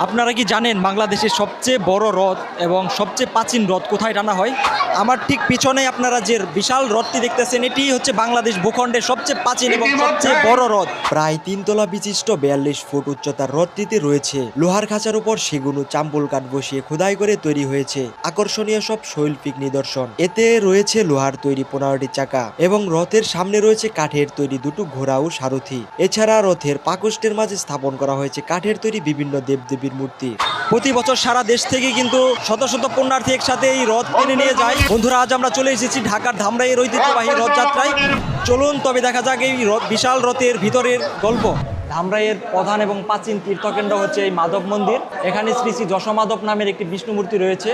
আপনারা কি জানেন বাংলাদেশের সবচেয়ে বড় হ্রদ এবং সবচেয়ে প্রাচীন হ্রদ কোথায় টানা হয়? আমার ঠিক পিছনে আপনারা যে বিশাল হ্রদটি দেখতেছেন এটি হচ্ছে বাংলাদেশ ভূখণ্ডের সবচেয়ে প্রাচীন এবং সবচেয়ে বড় হ্রদ। প্রায় 3 তলা বিশিষ্ট 42 ফুট উচ্চতার হ্রদটিতে রয়েছে লোহার খাঁচার উপর সেগুন ও চাম্বল কাঠ বসিয়ে খোদাই করে তৈরি হয়েছে আকর্ষণীয় সব শৈল্পিক নিদর্শন। এতে রয়েছে লোহার তৈরি 15টি চাকা এবং রথের সামনে রয়েছে কাঠের তৈরি 2টো ঘোড়া ও সারথি। এছাড়া রথের পাকষ্ঠের মাঝে স্থাপন করা হয়েছে কাঠের তৈরি বিভিন্ন দেবদেবীর মূর্তি। প্রতি বছর সারা দেশ থেকে কিন্তু শত শত পুণ্যার্থী একসাথে এই রথ টেনে নিয়ে যায়। বন্ধুরা, আজ আমরা চলে এসেছি ঢাকার ধামরাইয়ের ঐতিহ্যবাহী রথযাত্রায়। চলুন তবে দেখা যাক এই বিশাল রথের ভিতরের গল্প। ধামরাইয়ের প্রধান এবং প্রাচীন তীর্থকেন্দ্র হচ্ছে এই মাধব মন্দির। এখানে শ্রী শ্রী যশোমাধব নামের একটি বিষ্ণু মূর্তি রয়েছে।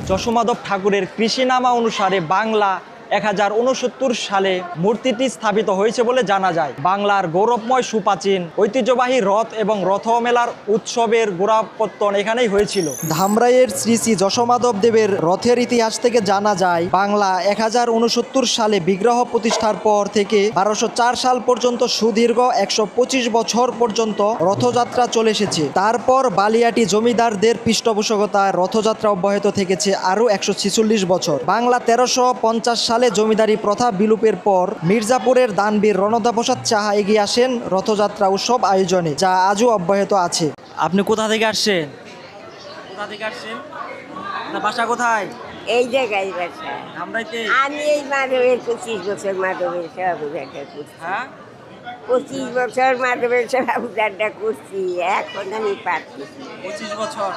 যশোমাধব ঠাকুরের কৃষিনামা অনুসারে বাংলা 1069 সালে মূর্তিটি স্থাপিত হয়েছে বলে জানা যায়। বাংলার গৌরবময় সুপ্রাচীন ঐতিহ্যবাহী রথ এবং রথ মেলার উৎসবের গোড়াপত্তন এখানেই হয়েছিল। ধামরাইয়ের শ্রী শ্রী যশোমাধব দেবের রথের ইতিহাস থেকে জানা যায় বাংলা 1069 সালে বিগ্রহ প্রতিষ্ঠার পর থেকে 1204 সাল পর্যন্ত সুদীর্ঘ 125 বছর পর্যন্ত রথযাত্রা চলে এসেছে। তারপর বালিয়াটি জমিদারদের পৃষ্ঠপোষকতায় রথযাত্রা অব্যাহত থেকেছে আরও 146 বছর। বাংলা 1350 সালে জমিদারি প্রথা বিলুপের পর মির্জাপুরের দানবীর রণদা প্রসাদ সাহা এগিয়ে আসেন রথযাত্রা উৎসব আয়োজনে, যা আজও অব্যাহত আছে। আপনি কোথা থেকে আসছেন? না বাসা কোথায়? এই জায়গায় বাসা। আমি এই মাধবের 25 বছর মাধবের সেবা পূজাটা করছি। হ্যাঁ, 25 বছর মাধবের সেবা পূজাটা করছি। এখন আমি পাচ্ছি 25 বছর।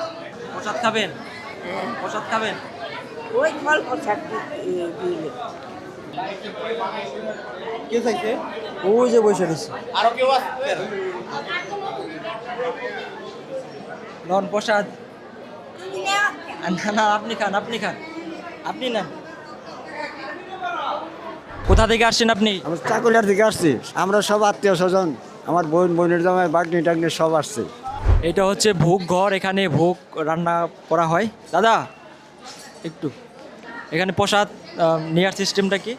প্রসাদ খাবেন? হ্যাঁ, প্রসাদ খাবেন? ওই ফল প্রসাদ দিলে কে চাইছে? ওই যে বসে রয়েছে। আরো কেউ আছে? নন প্রসাদ। না, আপনি খান, আপনি নেন। কোথা থেকে আসছেন আপনি? আমরা চাকুলিয়ার থেকে আসছি। আমরা সব আত্মীয় স্বজন, আমার বোনের জামাই বাগনি টাগনি সব আসছে। এটা হচ্ছে ভোগ ঘর, এখানে ভোগ রান্না করা হয়। দাদা একটু এখানে প্রসাদ নেওয়ার সিস্টেমটা কি?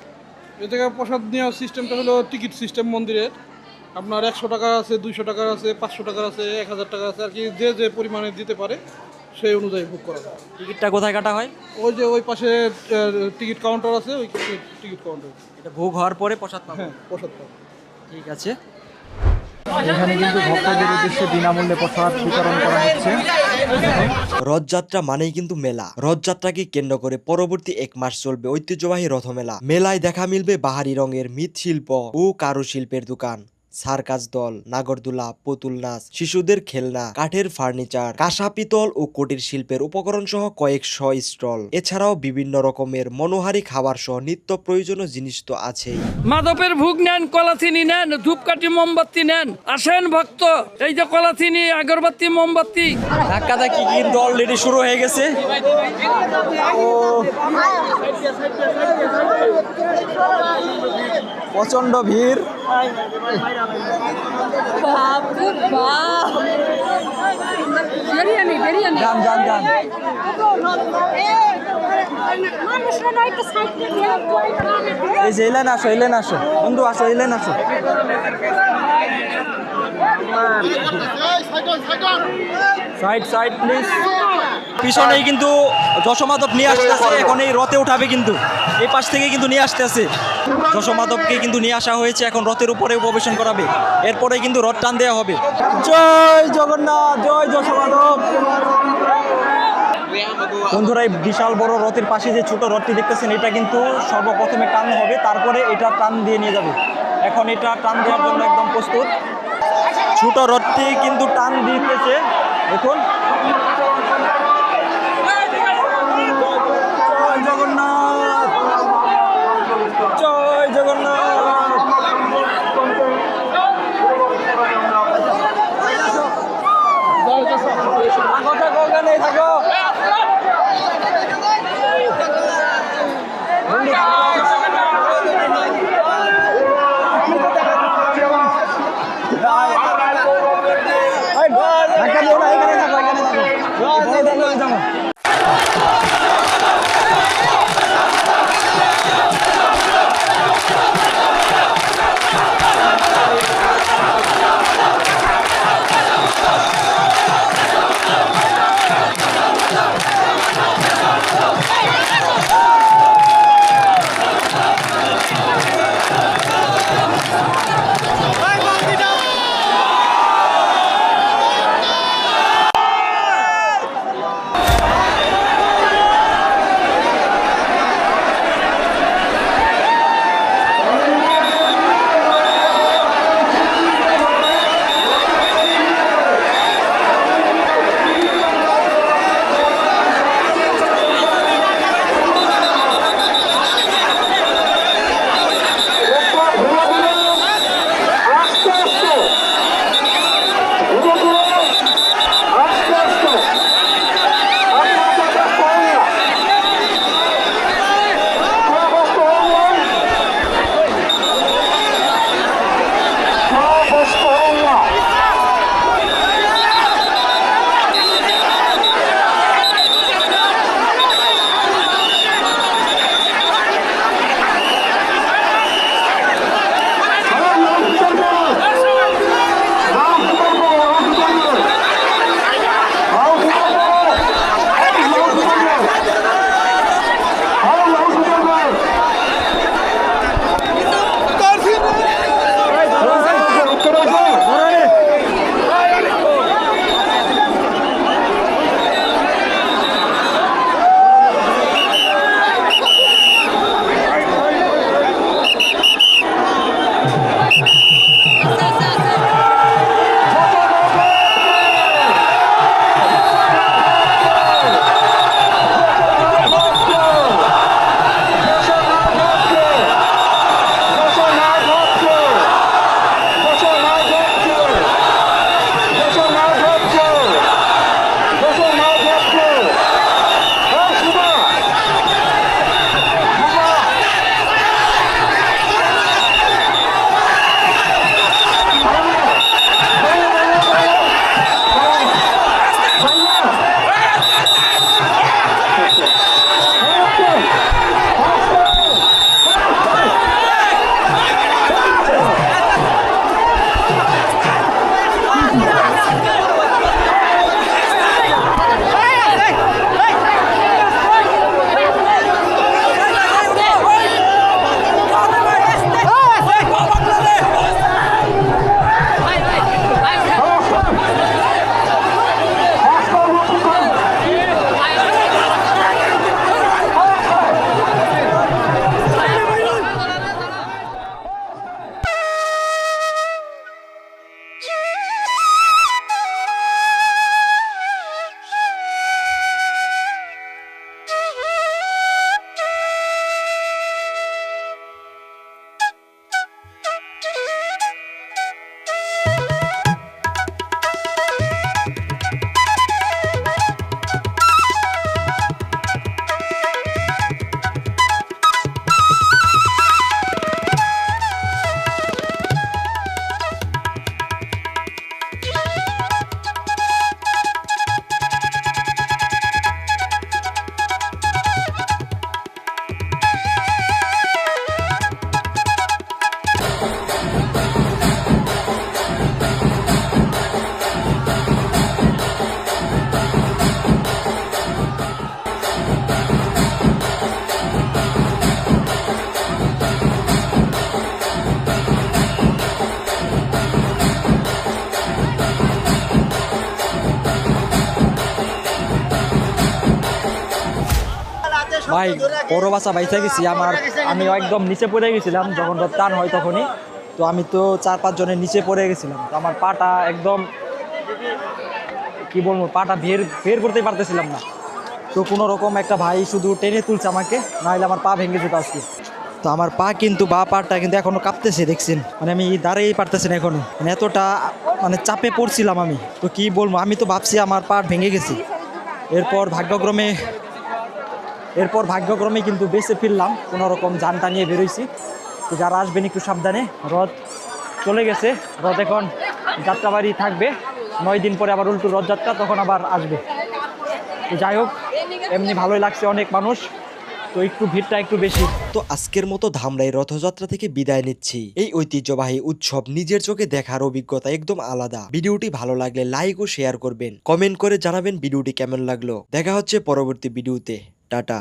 এ থেকে প্রসাদ নেওয়ার সিস্টেমটা হলো টিকিট সিস্টেম মন্দিরের। আপনার 100 টাকা আছে, 200 টাকা আছে, 500 টাকা আছে, 1000 টাকা আছে, আর কি যে যে পরিমাণে দিতে পারে সেই অনুযায়ী বুক করা যায়। টিকিটটা কোথায় কাটা হয়? ওই যে ওই পাশে টিকিট কাউন্টার আছে, ওই টিকিট কাউন্টার। এটা ভোগ হওয়ার পরে প্রসাদ পাবো? হ্যাঁ, প্রসাদ পাবো। ঠিক আছে। এখানে কিন্তু ভক্তদের উদ্দেশ্যে বিনামূল্যে প্রসাদ বিতরণ করা হচ্ছে। রথযাত্রা মানেই কিন্তু মেলা। রথযাত্রাকে কেন্দ্র করে পরবর্তী 1 মাস চলবে ঐতিহ্যবাহী রথমেলা। মেলায় দেখা মিলবে বাহারি রঙের মৃৎশিল্প ও কারুশিল্পের দোকান, সার্কাস দল, নাগরদোলা, পুতুল নাচ, শিশুদের খেলনা, কাঠের ফার্নিচার, কাঁসা পিতল ও কুটির শিল্পের উপকরণ সহ কয়েকশো স্টল। এছাড়াও বিভিন্ন রকমের মনোহারী খাবার সহ নিত্য প্রয়োজনীয় জিনিস তো আছেই। মাধবের ভোগ নেন, কলাথিনি নেন, ধূপকাঠি মোমবাতি নেন। আসেন ভক্ত, এই যে কলাথিনি, আগরবাতি, মোমবাতি। ধাক্কাধাক্কি কিন্তু অলরেডি শুরু হয়ে গেছে। প্রচন্ড ভিড়। যান। এই যে এলেন আসো বন্ধু, আসো এলেন আসো। Side please. পিছনেই কিন্তু যশোমাধব নিয়ে আসতেছে, এখন এই রথে উঠাবে, কিন্তু এই পাশ থেকে কিন্তু নিয়ে আসতেছে। যশোমাধবকে কিন্তু নিয়ে আসা হয়েছে, এখন রথের উপরে উপবেশন করাবে, এরপরে কিন্তু রথ টান দেওয়া হবে। জয় জগন্নাথ, জয় যশোমাধব। বন্ধুরা, এই বিশাল বড় রথের পাশে যে ছোট রথটি দেখতেছেন, এটা কিন্তু সর্বপ্রথমে টান হবে, তারপরে এটা টান দিয়ে নিয়ে যাবে। এখন এটা টান দেওয়ার জন্য একদম প্রস্তুত। ছোট রথটি কিন্তু টান দিতেছে, দেখুন। জয় জগন্নাথ, জয় জগন্নাথ। ভাই বড় বাসা বাইসা গেছি আমি একদম নিচে পড়ে গেছিলাম যখন রথ টান হয় তখনই। তো আমি তো 4-5 জনের নিচে পড়ে গেছিলাম, তো আমার পাটা একদম কি বলবো, পাটা বের করতেই পারতেছিলাম না। তো কোনো রকম একটা ভাই শুধু টেনে তুলছে আমাকে, নাহলে আমার পা ভেঙে যেত আজকে। তো আমার পা কিন্তু বা পাটা কিন্তু এখনো কাঁপতেছে দেখছেন, মানে আমি দাঁড়িয়েই পারতেছি না এখনো, মানে এতটা মানে চাপে পড়ছিলাম আমি। তো কি বলবো, আমি তো ভাবছি আমার পা ভেঙে গেছি। এরপর ভাগ্যক্রমে কিন্তু বেঁচে ফিরলাম, কোনো রকম জানটা নিয়ে বেরোইছি। তো যারা আসবেন একটু সাবধানে, রথ চলে গেছে, রথ এখন যাত্রাবাড়ি থাকবে, 9 দিন পরে আবার উল্টো রথযাত্রা, তখন আবার আসবে। তো যাই হোক, এমনি ভালোই লাগছে, অনেক মানুষ, তো একটু ভিড়টা একটু বেশি। তো আজকের মতো ধামরাই রথযাত্রা থেকে বিদায় নিচ্ছি। এই ঐতিহ্যবাহী উৎসব নিজের চোখে দেখার অভিজ্ঞতা একদম আলাদা। ভিডিওটি ভালো লাগলে লাইক ও শেয়ার করবেন, কমেন্ট করে জানাবেন ভিডিওটি কেমন লাগলো। দেখা হচ্ছে পরবর্তী ভিডিওতে। টাটা।